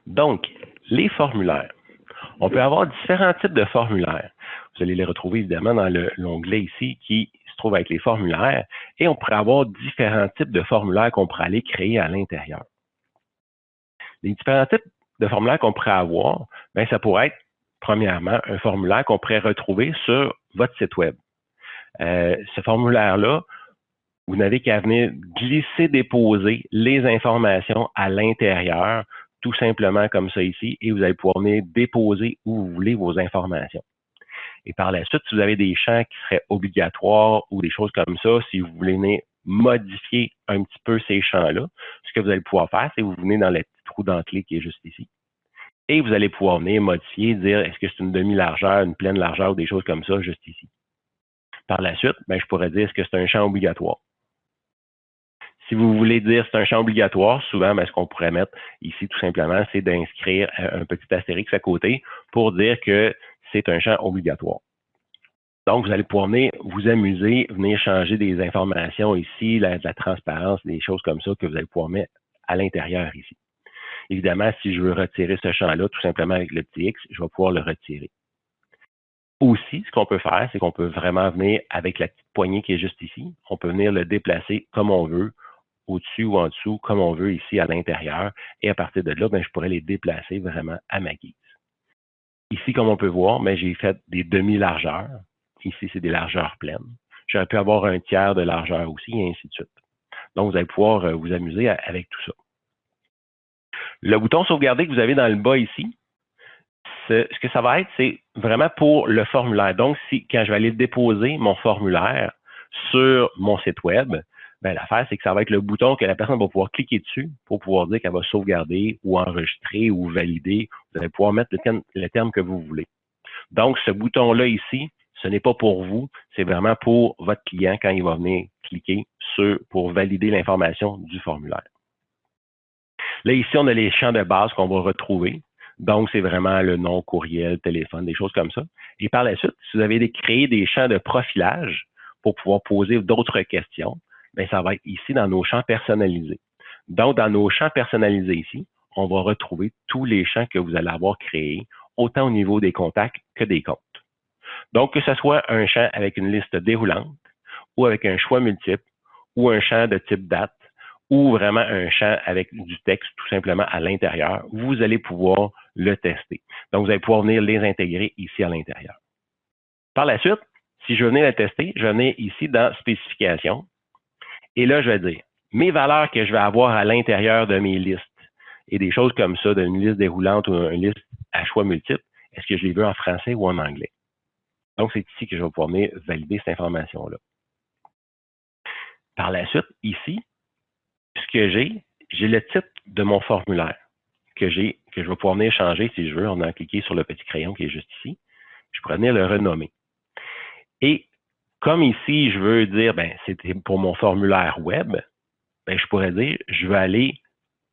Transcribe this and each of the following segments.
Donc, les formulaires. On peut avoir différents types de formulaires. Vous allez les retrouver évidemment dans l'onglet ici qui se trouve avec les formulaires. Et on pourrait avoir différents types de formulaires qu'on pourrait aller créer à l'intérieur. Les différents types de formulaires qu'on pourrait avoir, bien, ça pourrait être, premièrement, un formulaire qu'on pourrait retrouver sur votre site web. Ce formulaire-là, vous n'avez qu'à venir glisser, déposer les informations à l'intérieur, tout simplement comme ça ici, et vous allez pouvoir venir déposer où vous voulez vos informations. Et par la suite, si vous avez des champs qui seraient obligatoires ou des choses comme ça, si vous voulez venir modifier un petit peu ces champs-là, ce que vous allez pouvoir faire, c'est que vous venez dans le petit trou d'enclé qui est juste ici. Et vous allez pouvoir venir modifier, dire est-ce que c'est une demi-largeur, une pleine largeur ou des choses comme ça juste ici. Par la suite, ben, je pourrais dire est-ce que c'est un champ obligatoire. Si vous voulez dire c'est un champ obligatoire, souvent, ben, ce qu'on pourrait mettre ici, tout simplement, c'est d'inscrire un petit astérix à côté pour dire que c'est un champ obligatoire. Donc, vous allez pouvoir venir vous amuser, venir changer des informations ici, de la transparence, des choses comme ça que vous allez pouvoir mettre à l'intérieur ici. Évidemment, si je veux retirer ce champ-là, tout simplement avec le petit X, je vais pouvoir le retirer. Aussi, ce qu'on peut faire, c'est qu'on peut vraiment venir avec la petite poignée qui est juste ici, on peut venir le déplacer comme on veut, au-dessus ou en dessous, comme on veut ici à l'intérieur. Et à partir de là, ben, je pourrais les déplacer vraiment à ma guise. Ici, comme on peut voir, ben, j'ai fait des demi-largeurs. Ici, c'est des largeurs pleines. J'aurais pu avoir un tiers de largeur aussi, et ainsi de suite. Donc, vous allez pouvoir vous amuser avec tout ça. Le bouton sauvegarder que vous avez dans le bas ici, ce que ça va être, c'est vraiment pour le formulaire. Donc, quand je vais aller déposer mon formulaire sur mon site web, ben, l'affaire, c'est que ça va être le bouton que la personne va pouvoir cliquer dessus pour pouvoir dire qu'elle va sauvegarder ou enregistrer ou valider. Vous allez pouvoir mettre le terme que vous voulez. Donc, ce bouton-là ici, ce n'est pas pour vous, c'est vraiment pour votre client quand il va venir cliquer pour valider l'information du formulaire. Là, ici, on a les champs de base qu'on va retrouver. Donc, c'est vraiment le nom, courriel, téléphone, des choses comme ça. Et par la suite, si vous avez créé des champs de profilage pour pouvoir poser d'autres questions, bien, ça va être ici dans nos champs personnalisés. Donc, dans nos champs personnalisés ici, on va retrouver tous les champs que vous allez avoir créés, autant au niveau des contacts que des comptes. Donc, que ce soit un champ avec une liste déroulante ou avec un choix multiple ou un champ de type date ou vraiment un champ avec du texte tout simplement à l'intérieur, vous allez pouvoir le tester. Donc, vous allez pouvoir venir les intégrer ici à l'intérieur. Par la suite, si je veux venir le tester, je vais venir ici dans spécification et là, je vais dire mes valeurs que je vais avoir à l'intérieur de mes listes et des choses comme ça, d'une liste déroulante ou une liste à choix multiple, est-ce que je les veux en français ou en anglais? Donc, c'est ici que je vais pouvoir venir valider cette information-là. Par la suite, ici, ce que j'ai le titre de mon formulaire que je vais pouvoir venir changer si je veux, en allant cliquer sur le petit crayon qui est juste ici. Je pourrais venir le renommer. Et comme ici, je veux dire, ben, c'était pour mon formulaire web, ben, je pourrais dire, je vais aller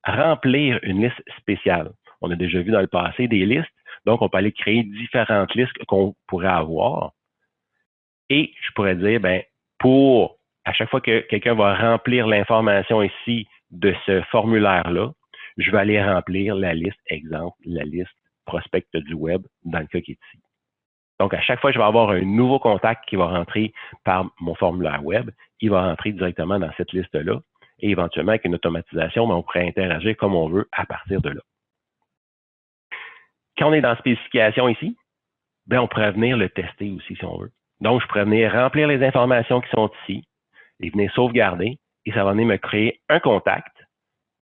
remplir une liste spéciale. On a déjà vu dans le passé des listes, donc on peut aller créer différentes listes qu'on pourrait avoir. Et je pourrais dire, ben, à chaque fois que quelqu'un va remplir l'information ici de ce formulaire-là, je vais aller remplir la liste, exemple, la liste prospect du web dans le cas qui est ici. Donc, à chaque fois que je vais avoir un nouveau contact qui va rentrer par mon formulaire web, il va rentrer directement dans cette liste-là. Et éventuellement, avec une automatisation, on pourrait interagir comme on veut à partir de là. Quand on est dans spécification ici, ben, on pourrait venir le tester aussi si on veut. Donc, je pourrais venir remplir les informations qui sont ici et venir sauvegarder et ça va venir me créer un contact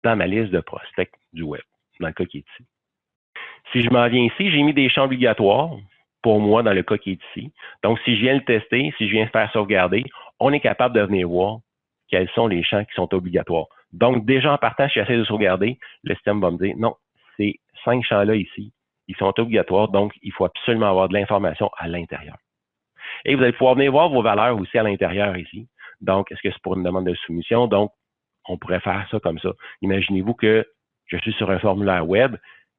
dans ma liste de prospects du web, dans le cas qui est ici. Si je m'en viens ici, j'ai mis des champs obligatoires pour moi dans le cas qui est ici. Donc, si je viens le tester, si je viens faire sauvegarder, on est capable de venir voir quels sont les champs qui sont obligatoires. Donc, déjà en partant, si j'essaie de sauvegarder, le système va me dire non, ces 5 champs-là ici, ils sont obligatoires, donc il faut absolument avoir de l'information à l'intérieur. Et vous allez pouvoir venir voir vos valeurs aussi à l'intérieur ici. Donc, est-ce que c'est pour une demande de soumission? Donc, on pourrait faire ça comme ça. Imaginez-vous que je suis sur un formulaire web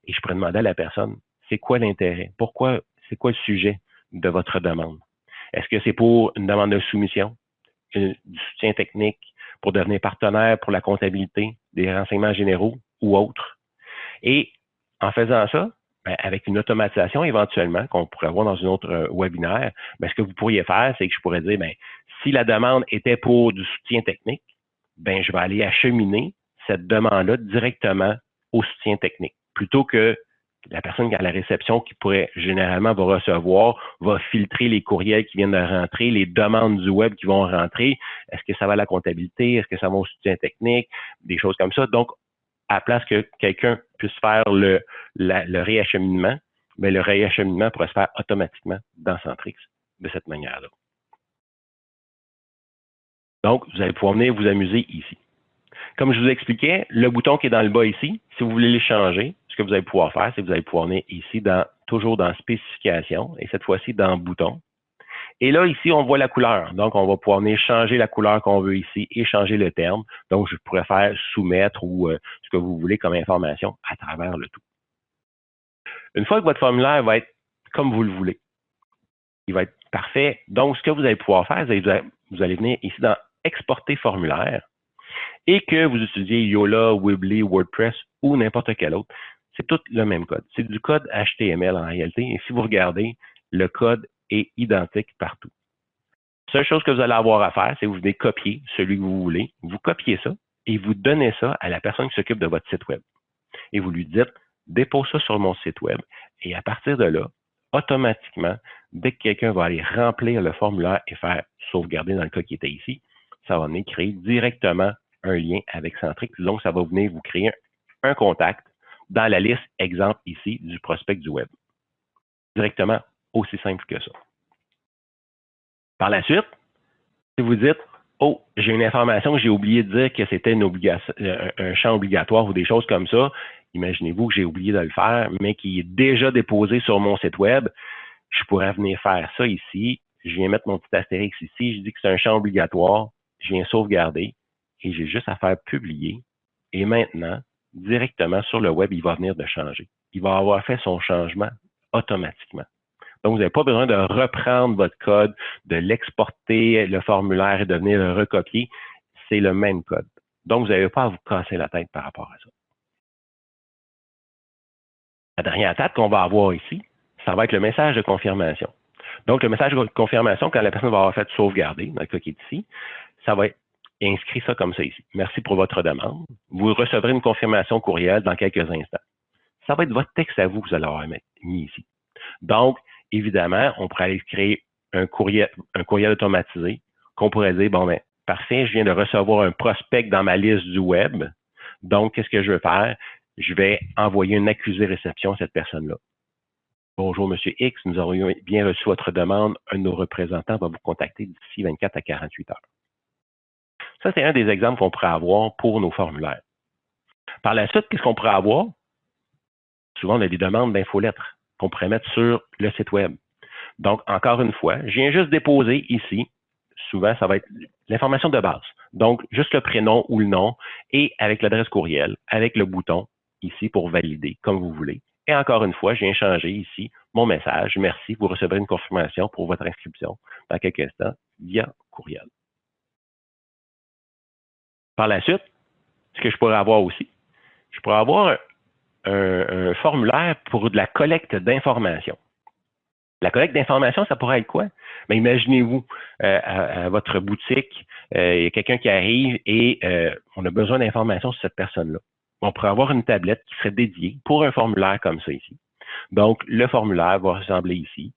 et je pourrais demander à la personne, c'est quoi l'intérêt? Pourquoi, c'est quoi le sujet de votre demande? Est-ce que c'est pour une demande de soumission, du soutien technique, pour devenir partenaire pour la comptabilité, des renseignements généraux ou autres? Et En faisant ça, ben, avec une automatisation éventuellement qu'on pourrait voir dans une autre webinaire, ben, ce que vous pourriez faire, c'est que je pourrais dire, ben, si la demande était pour du soutien technique, ben, je vais aller acheminer cette demande-là directement au soutien technique, plutôt que la personne à la réception qui pourrait généralement va recevoir, va filtrer les courriels qui viennent de rentrer, les demandes du web qui vont rentrer. Est-ce que ça va à la comptabilité? Est-ce que ça va au soutien technique? Des choses comme ça. Donc, à la place que quelqu'un puisse faire le réacheminement, mais le réacheminement pourrait se faire automatiquement dans Centrix de cette manière-là. Donc, vous allez pouvoir venir vous amuser ici. Comme je vous expliquais, le bouton qui est dans le bas ici, si vous voulez les changer, ce que vous allez pouvoir faire, c'est que vous allez pouvoir venir ici, toujours dans spécification, et cette fois-ci dans bouton. Et là, ici, on voit la couleur. Donc, on va pouvoir venir changer la couleur qu'on veut ici et changer le terme. Donc, je pourrais faire soumettre ou ce que vous voulez comme information à travers le tout. Une fois que votre formulaire va être comme vous le voulez, il va être parfait. Donc, ce que vous allez pouvoir faire, vous allez venir ici dans Exporter formulaire et que vous utilisez Yola, Weebly, WordPress ou n'importe quel autre. C'est tout le même code. C'est du code HTML en réalité. Et si vous regardez, le code est identique partout. La seule chose que vous allez avoir à faire, c'est que vous venez copier celui que vous voulez, vous copiez ça et vous donnez ça à la personne qui s'occupe de votre site web. Et vous lui dites, dépose ça sur mon site web. Et à partir de là, automatiquement, dès que quelqu'un va aller remplir le formulaire et faire sauvegarder dans le cas qui était ici, ça va venir créer directement un lien avec Centrix. Donc, ça va venir vous créer un contact dans la liste exemple ici du prospect du web. Directement, aussi simple que ça. Par la suite, si vous dites, oh, j'ai une information que j'ai oublié de dire que c'était un champ obligatoire ou des choses comme ça, imaginez-vous que j'ai oublié de le faire, mais qui est déjà déposé sur mon site web, je pourrais venir faire ça ici. Je viens mettre mon petit astérix ici, je dis que c'est un champ obligatoire, je viens sauvegarder et j'ai juste à faire publier. Et maintenant, directement sur le web, il va venir de changer. Il va avoir fait son changement automatiquement. Donc, vous n'avez pas besoin de reprendre votre code, de l'exporter, le formulaire et de venir le recopier. C'est le même code. Donc, vous n'avez pas à vous casser la tête par rapport à ça. La dernière étape qu'on va avoir ici, ça va être le message de confirmation. Donc, le message de confirmation, quand la personne va avoir fait sauvegarder, dans le cas qui est ici, ça va être inscrit ça comme ça ici. Merci pour votre demande. Vous recevrez une confirmation courriel dans quelques instants. Ça va être votre texte à vous que vous allez avoir mis ici. Donc, évidemment, on pourrait aller créer un courriel automatisé qu'on pourrait dire, bon, ben, parfait, je viens de recevoir un prospect dans ma liste du web. Donc, qu'est-ce que je veux faire? Je vais envoyer une accusé réception à cette personne-là. Bonjour, Monsieur X, nous aurions bien reçu votre demande. Un de nos représentants va vous contacter d'ici 24 à 48 heures. Ça, c'est un des exemples qu'on pourrait avoir pour nos formulaires. Par la suite, qu'est-ce qu'on pourrait avoir? Souvent, on a des demandes d'infolettres qu'on pourrait mettre sur le site web. Donc, encore une fois, je viens juste déposer ici. Souvent, ça va être l'information de base. Donc, juste le prénom ou le nom et avec l'adresse courriel, avec le bouton ici pour valider, comme vous voulez. Et encore une fois, je viens changer ici mon message. Merci, vous recevrez une confirmation pour votre inscription dans quelques instants via courriel. Par la suite, ce que je pourrais avoir aussi, je pourrais avoir un formulaire pour de la collecte d'informations. La collecte d'informations, ça pourrait être quoi? Bien, imaginez-vous, à votre boutique, il y a quelqu'un qui arrive et on a besoin d'informations sur cette personne-là. On pourrait avoir une tablette qui serait dédiée pour un formulaire comme ça ici. Donc, le formulaire va ressembler ici.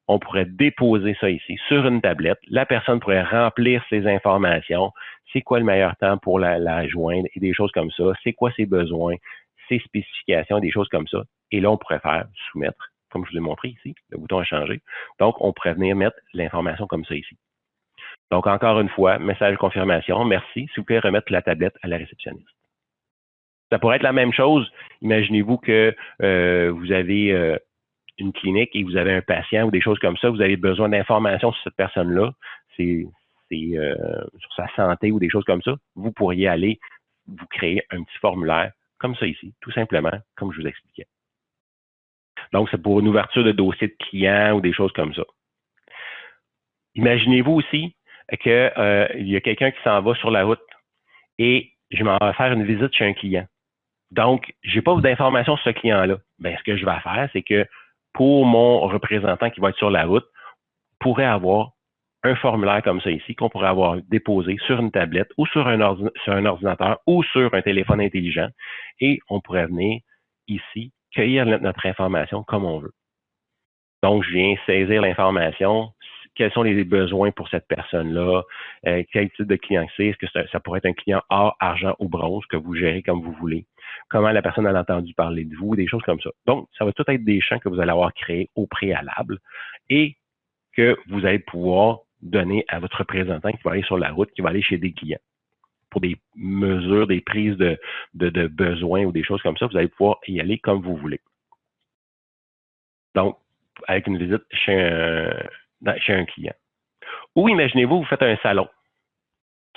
On pourrait déposer ça ici sur une tablette. La personne pourrait remplir ses informations. C'est quoi le meilleur temps pour la joindre et des choses comme ça. C'est quoi ses besoins, ses spécifications, des choses comme ça. Et là, on pourrait faire soumettre, comme je vous ai montré ici. Le bouton a changé. Donc, on pourrait venir mettre l'information comme ça ici. Donc, encore une fois, message de confirmation. Merci. S'il vous plaît, remettre la tablette à la réceptionniste. Ça pourrait être la même chose. Imaginez-vous que vous avez une clinique et vous avez un patient ou des choses comme ça, vous avez besoin d'informations sur cette personne-là, c'est sur sa santé ou des choses comme ça, vous pourriez aller vous créer un petit formulaire comme ça ici, tout simplement, comme je vous expliquais. Donc, c'est pour une ouverture de dossier de client ou des choses comme ça. Imaginez-vous aussi qu'il y a quelqu'un qui s'en va sur la route et je m'en vais faire une visite chez un client. Donc, je n'ai pas d'informations sur ce client-là. Bien, ce que je vais faire, c'est que pour mon représentant qui va être sur la route, pourrait avoir un formulaire comme ça ici, qu'on pourrait avoir déposé sur une tablette ou sur un ordinateur ou sur un téléphone intelligent. Et on pourrait venir ici cueillir notre information comme on veut. Donc, je viens saisir l'information, quels sont les besoins pour cette personne-là, quel type de client c'est, est-ce que ça pourrait être un client or, argent ou bronze que vous gérez comme vous voulez, comment la personne a entendu parler de vous, des choses comme ça. Donc, ça va tout être des champs que vous allez avoir créés au préalable et que vous allez pouvoir donner à votre représentant qui va aller sur la route, qui va aller chez des clients pour des mesures, des prises de besoins ou des choses comme ça, vous allez pouvoir y aller comme vous voulez. Donc, avec une visite chez un client. Ou imaginez-vous, vous faites un salon.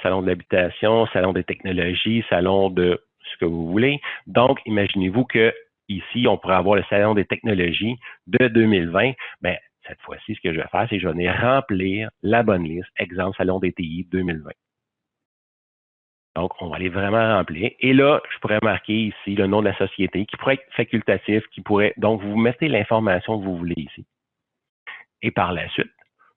Salon de l'habitation, salon des technologies, salon de ce que vous voulez. Donc, imaginez-vous que ici, on pourrait avoir le salon des technologies de 2020. Bien, cette fois-ci, ce que je vais faire, c'est que je vais venir remplir la bonne liste. Exemple, salon des TI 2020. Donc, on va aller vraiment remplir. Et là, je pourrais marquer ici le nom de la société qui pourrait être facultatif, qui pourrait. Donc, vous mettez l'information que vous voulez ici. Et par la suite,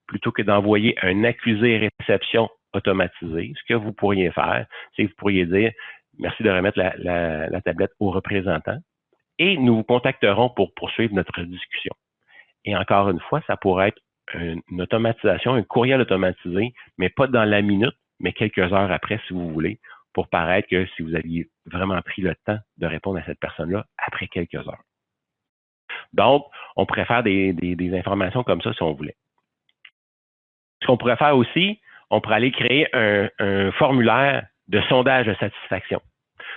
plutôt que d'envoyer un accusé-réception automatisé, ce que vous pourriez faire, c'est que vous pourriez dire merci de remettre la tablette au représentant et nous vous contacterons pour poursuivre notre discussion. Et encore une fois, ça pourrait être une automatisation, un courriel automatisé, mais pas dans la minute, mais quelques heures après, si vous voulez, pour paraître que si vous aviez vraiment pris le temps de répondre à cette personne-là après quelques heures. Donc, on pourrait faire des informations comme ça si on voulait. Ce qu'on pourrait faire aussi, on pourrait aller créer un formulaire de sondage de satisfaction.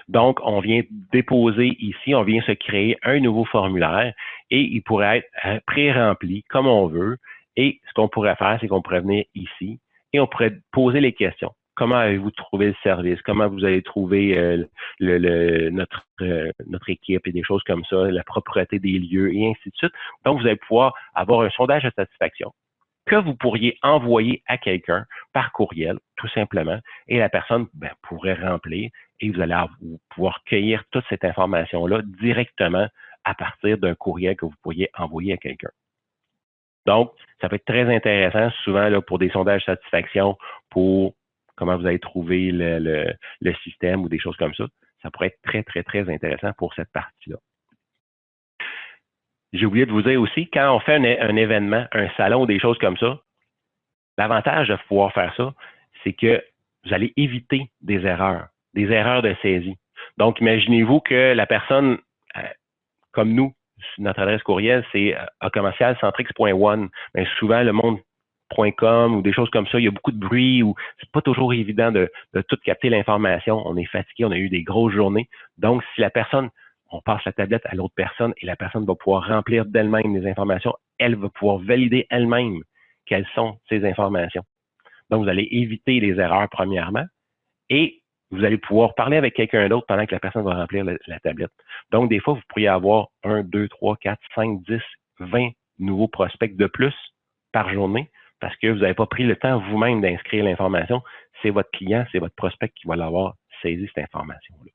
Donc, on vient déposer ici, on vient se créer un nouveau formulaire et il pourrait être pré-rempli comme on veut. Et ce qu'on pourrait faire, c'est qu'on pourrait venir ici et on pourrait poser les questions. Comment avez-vous trouvé le service? Comment vous avez trouvé notre équipe et des choses comme ça, la propreté des lieux et ainsi de suite. Donc, vous allez pouvoir avoir un sondage de satisfaction que vous pourriez envoyer à quelqu'un par courriel, tout simplement, et la personne pourrait remplir et vous allez pouvoir cueillir toute cette information-là directement à partir d'un courriel que vous pourriez envoyer à quelqu'un. Donc, ça peut être très intéressant, souvent là, pour des sondages de satisfaction, pour comment vous allez trouver le système ou des choses comme ça. Ça pourrait être très, très, très intéressant pour cette partie-là. J'ai oublié de vous dire aussi, quand on fait un événement, un salon ou des choses comme ça, l'avantage de pouvoir faire ça, c'est que vous allez éviter des erreurs de saisie. Donc, imaginez-vous que la personne, comme nous, notre adresse courriel, c'est commercialcentrix.one. Mais souvent, le monde.com ou des choses comme ça, il y a beaucoup de bruit ou c'est pas toujours évident de tout capter l'information. On est fatigué, on a eu des grosses journées. Donc, si la personne, on passe la tablette à l'autre personne et la personne va pouvoir remplir d'elle-même les informations, elle va pouvoir valider elle-même quelles sont ces informations. Donc, vous allez éviter les erreurs premièrement et vous allez pouvoir parler avec quelqu'un d'autre pendant que la personne va remplir la tablette. Donc, des fois, vous pourriez avoir 1, 2, 3, 4, 5, 10, 20 nouveaux prospects de plus par journée parce que vous n'avez pas pris le temps vous-même d'inscrire l'information. C'est votre client, c'est votre prospect qui va l'avoir saisi cette information-là.